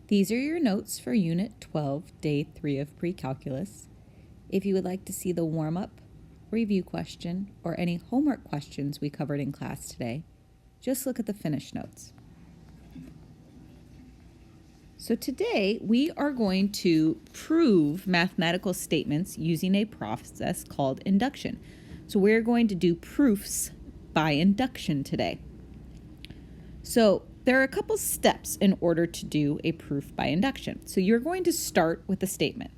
These are your notes for Unit 12, Day 3 of Pre-Calculus. If you would like to see the warm-up, review question, or any homework questions we covered in class today, just look at the finished notes. So today we are going to prove mathematical statements using a process called induction. So we're going to do proofs by induction today. So there are a couple steps in order to do a proof by induction. So you're going to start with a statement.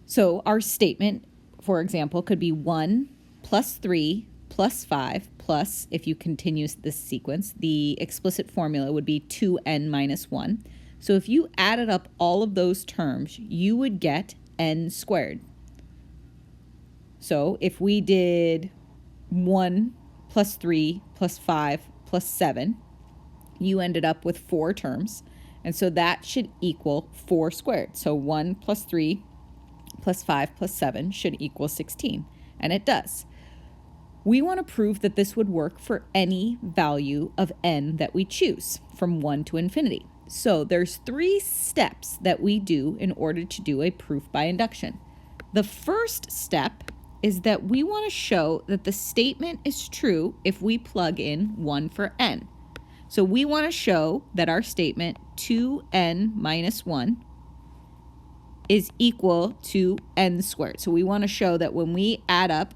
So our statement, for example, could be 1 plus 3 plus 5 plus, if you continue this sequence, the explicit formula would be 2n minus 1. So if you added up all of those terms, you would get n squared. So if we did 1 plus 3 plus 5 plus 7, you ended up with 4 terms. And so that should equal 4 squared. So 1 plus 3 plus 5 plus 7 should equal 16. And it does. We want to prove that this would work for any value of n that we choose, from 1 to infinity. So there's 3 steps that we do in order to do a proof by induction. The first step is that we want to show that the statement is true if we plug in 1 for n. So we want to show that our statement 2n minus 1 is equal to n squared. So we want to show that when we add up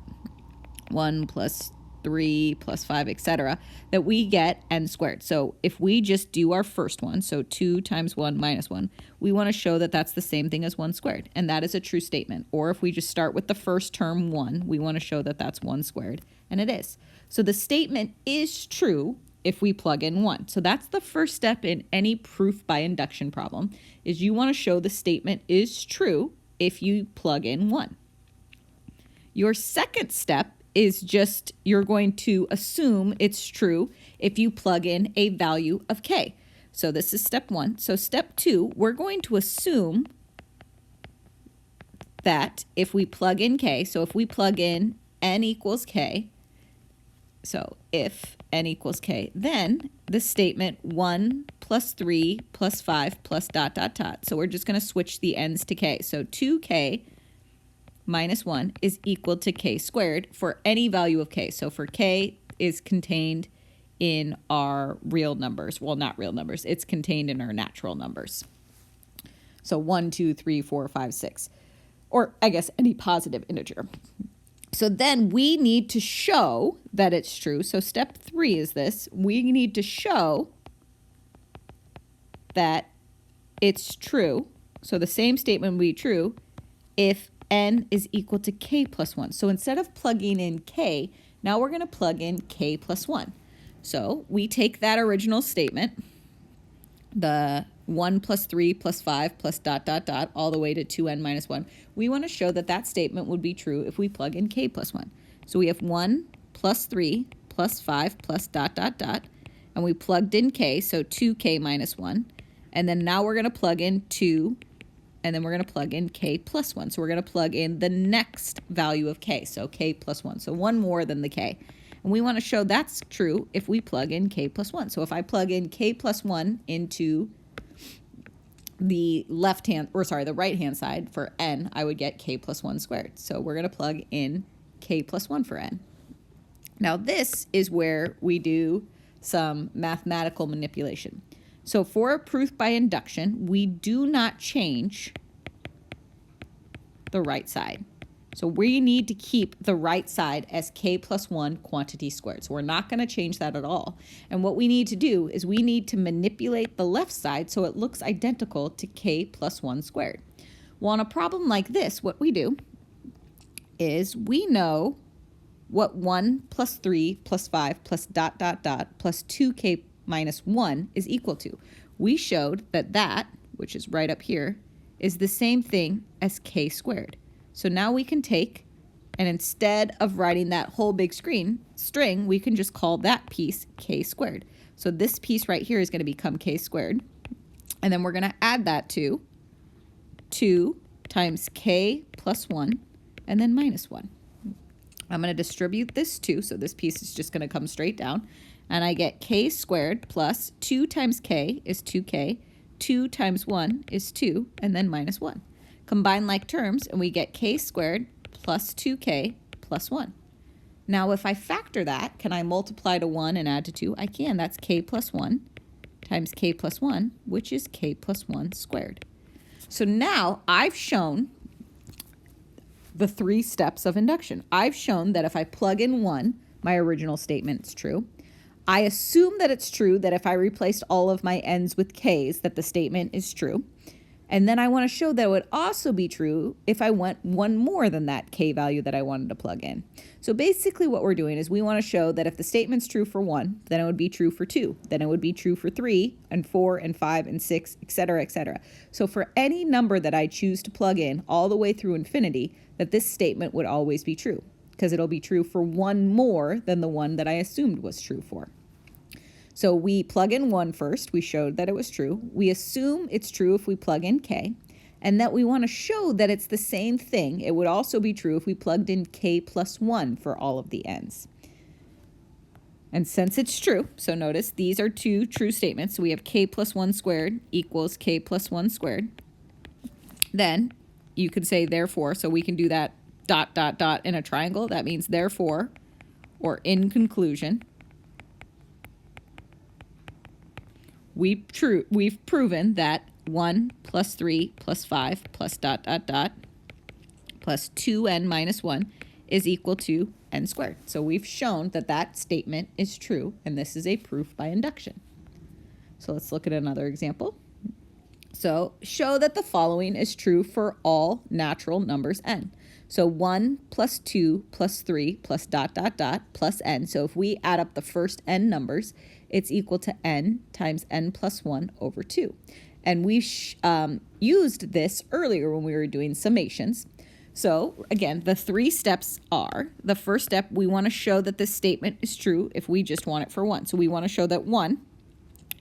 1 plus 3 plus 5, etc., that we get n squared. So if we just do our first one, so 2 times 1 minus 1, we want to show that that's the same thing as 1 squared, and that is a true statement. Or if we just start with the first term 1, we want to show that that's 1 squared, and it is. So the statement is true if we plug in 1. So that's the first step in any proof by induction problem, is you want to show the statement is true if you plug in 1. Your second step is just you're going to assume it's true if you plug in a value of k. So this is step 1. So step 2, we're going to assume that if we plug in k, so if we plug in n equals k, so if n equals k, then the statement 1 plus 3 plus 5 plus ... So we're just going to switch the n's to k. So 2k minus 1 is equal to k squared for any value of k. So for k is contained in our real numbers. Well, not real numbers. It's contained in our natural numbers. So 1, 2, 3, 4, 5, 6. Or I guess any positive integer. So then we need to show that it's true. So step 3 is this. We need to show that it's true. So the same statement would be true if n is equal to k plus 1. So instead of plugging in k, now we're going to plug in k plus 1. So we take that original statement, the 1 plus 3 plus 5 plus ... all the way to 2n minus 1. We want to show that that statement would be true if we plug in k plus 1. So we have 1 plus 3 plus 5 plus ... and we plugged in k, so 2k minus 1. And then now we're going to plug in 2, and then we're going to plug in k plus 1. So we're going to plug in the next value of k, so k plus 1. So one more than the k. And we want to show that's true if we plug in k plus 1. So if I plug in k plus 1 into the right-hand side for n, I would get k plus 1 squared. So we're going to plug in k plus 1 for n. Now this is where we do some mathematical manipulation. So for a proof by induction, we do not change the right side. So we need to keep the right side as k plus 1 quantity squared. So we're not going to change that at all. And what we need to do is we need to manipulate the left side so it looks identical to k plus 1 squared. Well, on a problem like this, what we do is we know what 1 plus 3 plus 5 plus ... plus 2k minus 1 is equal to. We showed that that, which is right up here, is the same thing as k squared. So now we can take, and instead of writing that whole big string, we can just call that piece k squared. So this piece right here is going to become k squared. And then we're going to add that to 2 times k plus 1, and then minus 1. I'm going to distribute this 2, so this piece is just going to come straight down. And I get k squared plus 2 times k is 2k 2 times 1 is 2, and then minus 1. Combine like terms, and we get k squared plus 2k plus 1. Now, if I factor that, can I multiply to 1 and add to 2? I can. That's k plus 1 times k plus 1, which is k plus 1 squared. So now I've shown the 3 steps of induction. I've shown that if I plug in 1, my original statement is true. I assume that it's true that if I replaced all of my n's with k's, that the statement is true. And then I want to show that it would also be true if I went one more than that k value that I wanted to plug in. So basically what we're doing is we want to show that if the statement's true for 1, then it would be true for 2. Then it would be true for 3 and 4 and 5 and 6, etc., etc. So for any number that I choose to plug in all the way through infinity, that this statement would always be true, because it'll be true for one more than the one that I assumed was true for. So we plug in 1 first. We showed that it was true. We assume it's true if we plug in k, and that we want to show that it's the same thing. It would also be true if we plugged in k plus 1 for all of the n's. And since it's true, so notice these are 2 true statements. So we have k plus 1 squared equals k plus 1 squared. Then you could say therefore, so we can do that ... in a triangle. That means therefore, or in conclusion, we've proven that 1 plus 3 plus 5 plus ... plus 2n minus 1 is equal to n squared. So we've shown that that statement is true, and this is a proof by induction. So let's look at another example. So show that the following is true for all natural numbers n. So 1 plus 2 plus 3 plus ... plus n. So if we add up the first n numbers, it's equal to n times n plus 1 over 2. And we used this earlier when we were doing summations. So again, the 3 steps are, the first step, we want to show that this statement is true if we just want it for 1. So we want to show that 1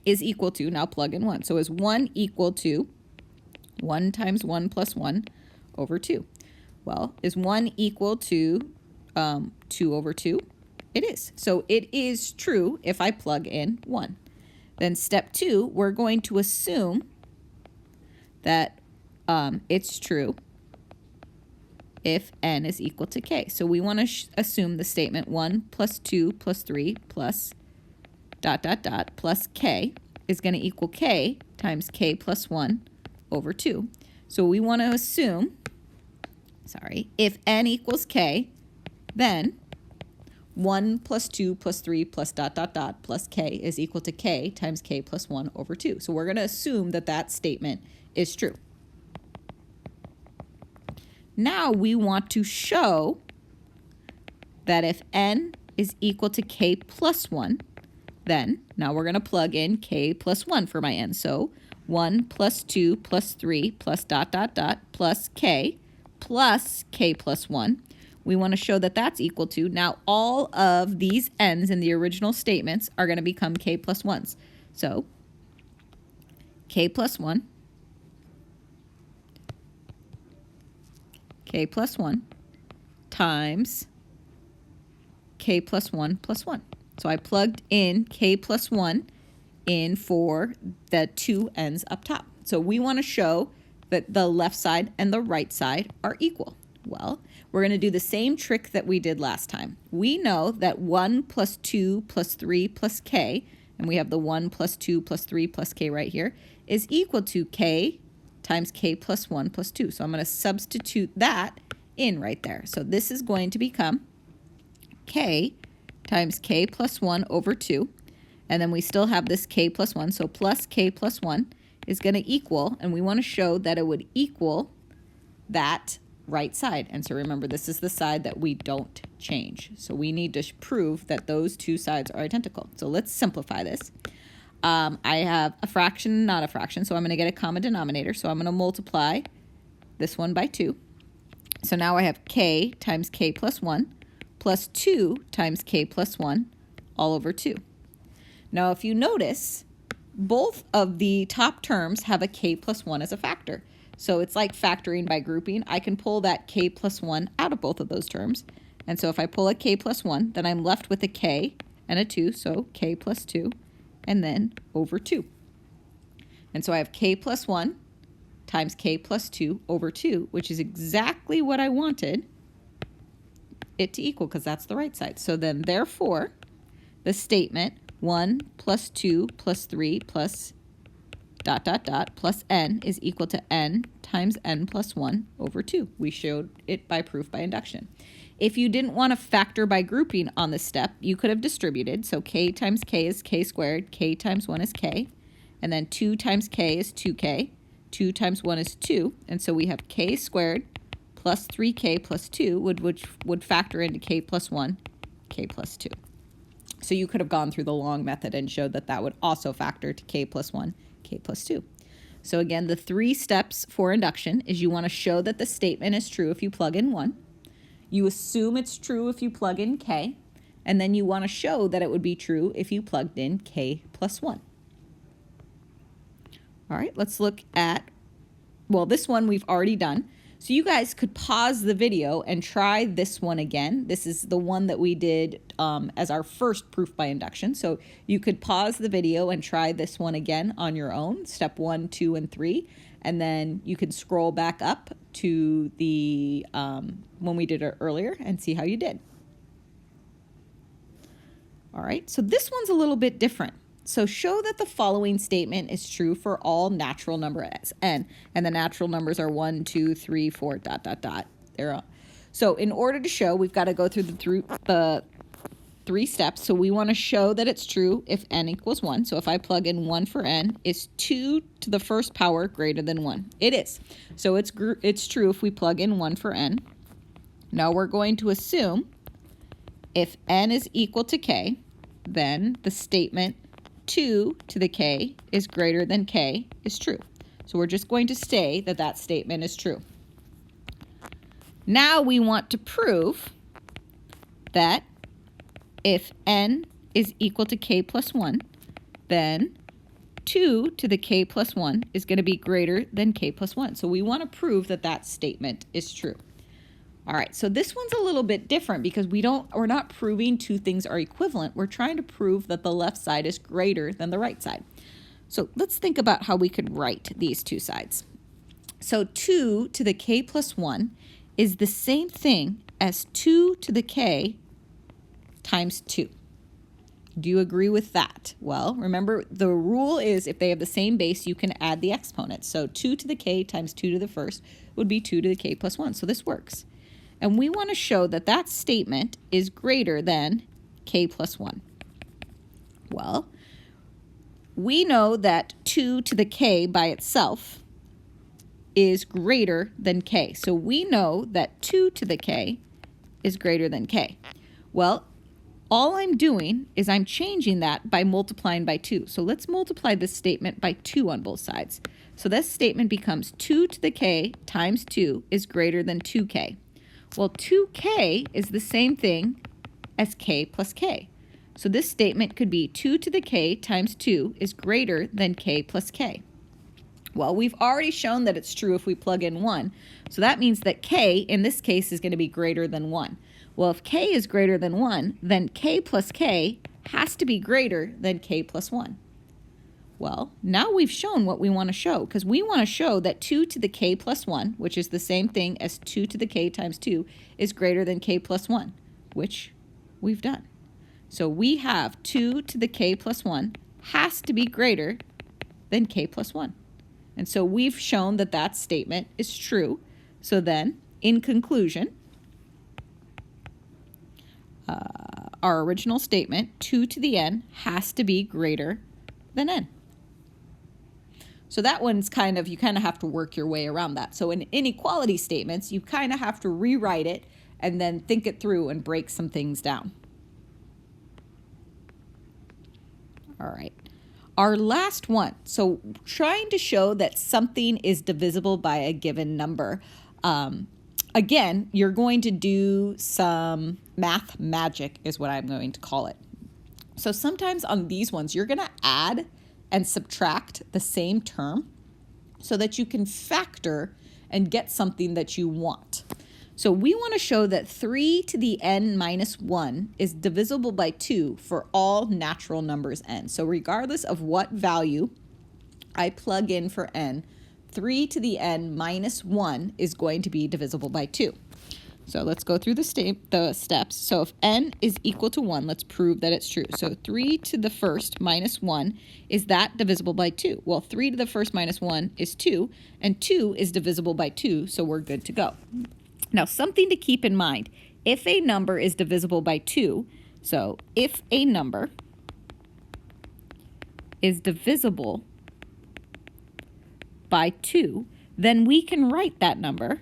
is equal to, now plug in 1. So is 1 equal to 1 times 1 plus 1 over 2? Well, is 1 equal to 2 over 2? It is. So it is true if I plug in 1. Then step 2, we're going to assume that it's true if n is equal to k. So we want to assume the statement 1 plus 2 plus 3 plus ... plus k is going to equal k times k plus 1 over 2. So we want to assume, if n equals k, then 1 plus 2 plus 3 plus ... plus k is equal to k times k plus 1 over 2. So we're going to assume that that statement is true. Now we want to show that if n is equal to k plus 1, then now we're going to plug in k plus 1 for my n. So 1 plus 2 plus 3 plus ... plus k plus 1. We want to show that that's equal to, now all of these n's in the original statements are going to become k plus 1's. So k plus 1, k plus 1 times k plus 1 plus 1. So I plugged in k plus 1 in for the 2 n's up top. So we want to show that the left side and the right side are equal. Well, we're going to do the same trick that we did last time. We know that 1 plus 2 plus 3 plus k, and we have the 1 plus 2 plus 3 plus k right here, is equal to k times k plus 1 plus 2. So I'm going to substitute that in right there. So this is going to become k times k plus 1 over 2. And then we still have this k plus 1. So plus k plus 1 is going to equal, and we want to show that it would equal that right side. And so remember, this is the side that we don't change. So we need to prove that those two sides are identical. So let's simplify this. I have a fraction, not a fraction, so I'm going to get a common denominator. So I'm going to multiply this one by 2. So now I have k times k plus 1 plus 2 times k plus 1 all over 2. Now if you notice, both of the top terms have a k plus 1 as a factor. So it's like factoring by grouping. I can pull that k plus 1 out of both of those terms. And so if I pull a k plus 1, then I'm left with a k and a 2, so k plus 2, and then over 2. And so I have k plus 1 times k plus 2 over 2, which is exactly what I wanted it to equal because that's the right side. So then therefore, the statement 1 plus 2 plus 3 plus ... plus n is equal to n times n plus 1 over 2. We showed it by proof by induction. If you didn't want to factor by grouping on this step, you could have distributed. So k times k is k squared, k times 1 is k, and then 2 times k is 2k, 2 times 1 is 2, and so we have k squared plus 3k plus 2, which would factor into k plus 1, k plus 2. So you could have gone through the long method and showed that that would also factor to k plus 1, k plus 2. So again, the 3 steps for induction is you want to show that the statement is true if you plug in 1. You assume it's true if you plug in k. And then you want to show that it would be true if you plugged in k plus 1. All right, let's look at, well, this one we've already done. So you guys could pause the video and try this one again. This is the one that we did as our first proof by induction. So you could pause the video and try this one again on your own, step 1, 2, and 3. And then you can scroll back up to the when we did it earlier and see how you did. All right, so this one's a little bit different. So show that the following statement is true for all natural numbers n, and the natural numbers are 1, 2, 3, 4, ... They're all. So in order to show, we've got to go through the 3 steps. So we want to show that it's true if n equals 1. So if I plug in 1 for n, is 2 to the first power greater than 1? It is. So it's true if we plug in 1 for n. Now we're going to assume if n is equal to k, then the statement 2 to the k is greater than k is true. So we're just going to say that that statement is true. Now we want to prove that if n is equal to k plus 1, then 2 to the k plus 1 is going to be greater than k plus 1. So we want to prove that that statement is true. All right, so this one's a little bit different because we're not proving two things are equivalent. We're trying to prove that the left side is greater than the right side. So let's think about how we could write these two sides. So 2 to the k plus 1 is the same thing as 2 to the k times 2. Do you agree with that? Well, remember the rule is if they have the same base, you can add the exponents. So 2 to the k times 2 to the first would be 2 to the k plus 1. So this works. And we want to show that that statement is greater than k plus 1. Well, we know that 2 to the k by itself is greater than k. So we know that 2 to the k is greater than k. Well, all I'm doing is I'm changing that by multiplying by 2. So let's multiply this statement by 2 on both sides. So this statement becomes 2 to the k times 2 is greater than 2k. Well, 2k is the same thing as k plus k. So this statement could be 2 to the k times 2 is greater than k plus k. Well, we've already shown that it's true if we plug in 1. So that means that k, in this case, is going to be greater than 1. Well, if k is greater than 1, then k plus k has to be greater than k plus 1. Well, now we've shown what we want to show, because we want to show that 2 to the k plus 1, which is the same thing as 2 to the k times 2, is greater than k plus 1, which we've done. So we have 2 to the k plus 1 has to be greater than k plus 1. And so we've shown that that statement is true. So then, in conclusion, our original statement, 2 to the n, has to be greater than n. So that one's you kind of have to work your way around that. So in inequality statements, you kind of have to rewrite it and then think it through and break some things down. All right. Our last one. So trying to show that something is divisible by a given number. Again, you're going to do some math magic is what I'm going to call it. So sometimes on these ones, you're going to add and subtract the same term so that you can factor and get something that you want. So we want to show that 3 to the n minus 1 is divisible by 2 for all natural numbers n. So regardless of what value I plug in for n, 3 to the n minus 1 is going to be divisible by 2. So let's go through the steps. So if n is equal to 1, let's prove that it's true. So 3 to the first minus 1, is that divisible by 2? Well, 3 to the first minus 1 is 2, and 2 is divisible by 2, so we're good to go. Now, something to keep in mind. If a number is divisible by 2, so if a number is divisible by 2, then we can write that number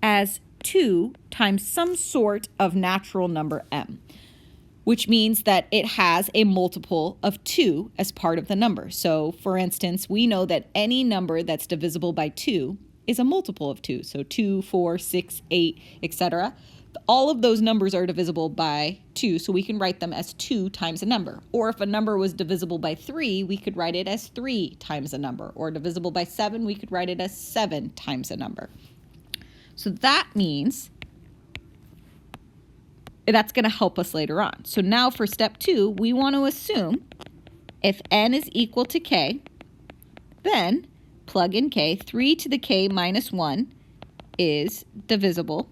as 2 times some sort of natural number m, which means that it has a multiple of 2 as part of the number. So, for instance, we know that any number that's divisible by 2 is a multiple of 2. So 2, 4, 6, 8, etc. All of those numbers are divisible by 2, so we can write them as 2 times a number. Or if a number was divisible by 3, we could write it as 3 times a number. Or divisible by 7, we could write it as 7 times a number. So that means that's going to help us later on. So now for step 2, we want to assume if n is equal to k, then plug in k, 3 to the k minus 1 is divisible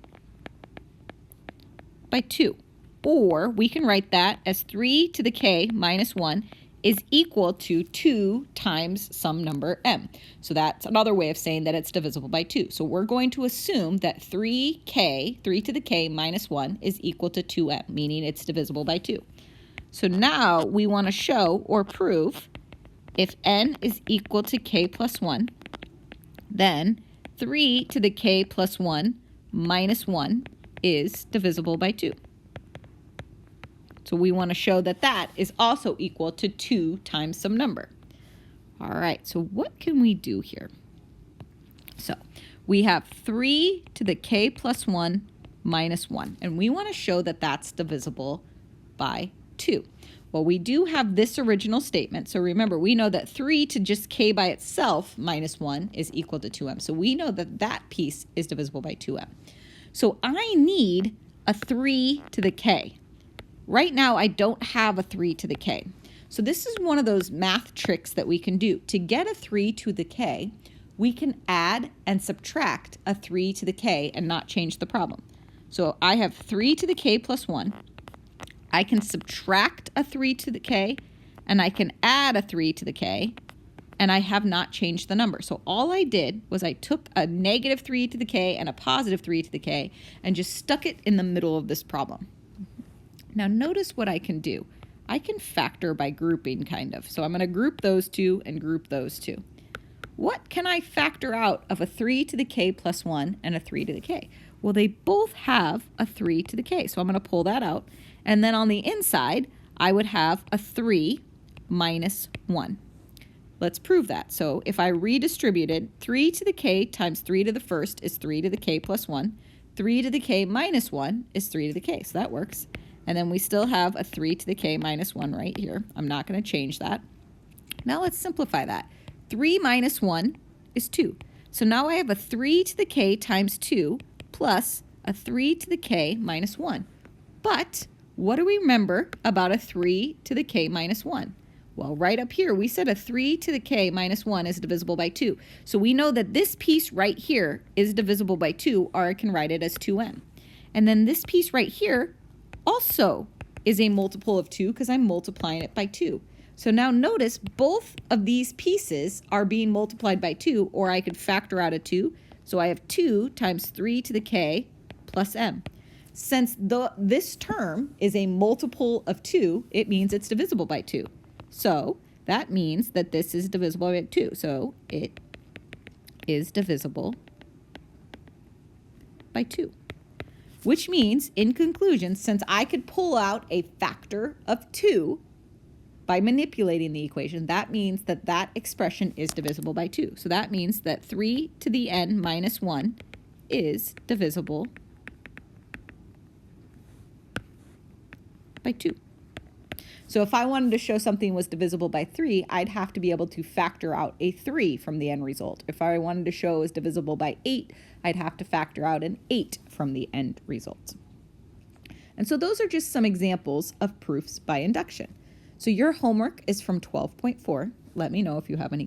by 2. Or we can write that as 3 to the k minus 1 is equal to 2 times some number m. So that's another way of saying that it's divisible by 2. So we're going to assume that 3 to the k minus 1 is equal to 2m, meaning it's divisible by 2. So now we want to show or prove if n is equal to k plus 1, then 3 to the k plus 1 minus 1 is divisible by 2. So we want to show that that is also equal to 2 times some number. All right, so what can we do here? So we have 3 to the k plus 1 minus 1, and we want to show that that's divisible by 2. Well, we do have this original statement. So remember, we know that 3 to just k by itself minus 1 is equal to 2m. So we know that that piece is divisible by 2m. So I need a 3 to the k. Right now, I don't have a 3 to the k. So this is one of those math tricks that we can do. To get a 3 to the k, we can add and subtract a 3 to the k and not change the problem. So I have 3 to the k plus 1. I can subtract a 3 to the k, and I can add a 3 to the k, and I have not changed the number. So all I did was I took a negative 3 to the k and a positive 3 to the k and just stuck it in the middle of this problem. Now notice what I can do. I can factor by grouping, kind of. So I'm going to group those two and group those two. What can I factor out of a 3 to the k plus 1 and a 3 to the k? Well, they both have a 3 to the k. So I'm going to pull that out. And then on the inside, I would have a 3 minus 1. Let's prove that. So if I redistributed, 3 to the k times 3 to the first is 3 to the k plus 1. 3 to the k minus 1 is 3 to the k. So that works. And then we still have a 3 to the k minus 1 right here. I'm not going to change that. Now let's simplify that. 3 minus 1 is 2. So now I have a 3 to the k times 2 plus a 3 to the k minus 1. But what do we remember about a 3 to the k minus 1? Well, right up here, we said a 3 to the k minus 1 is divisible by 2. So we know that this piece right here is divisible by 2, or I can write it as 2m. And then this piece right here also is a multiple of 2 because I'm multiplying it by 2. So now notice both of these pieces are being multiplied by 2, or I could factor out a 2. So I have 2 times 3 to the k plus m. Since this term is a multiple of 2, it means it's divisible by 2. So that means that this is divisible by 2. So it is divisible by 2. Which means, in conclusion, since I could pull out a factor of 2 by manipulating the equation, that means that that expression is divisible by 2. So that means that 3 to the n minus 1 is divisible by 2. So if I wanted to show something was divisible by 3, I'd have to be able to factor out a 3 from the end result. If I wanted to show it was divisible by 8, I'd have to factor out an 8 from the end result. And so those are just some examples of proofs by induction. So your homework is from 12.4. Let me know if you have any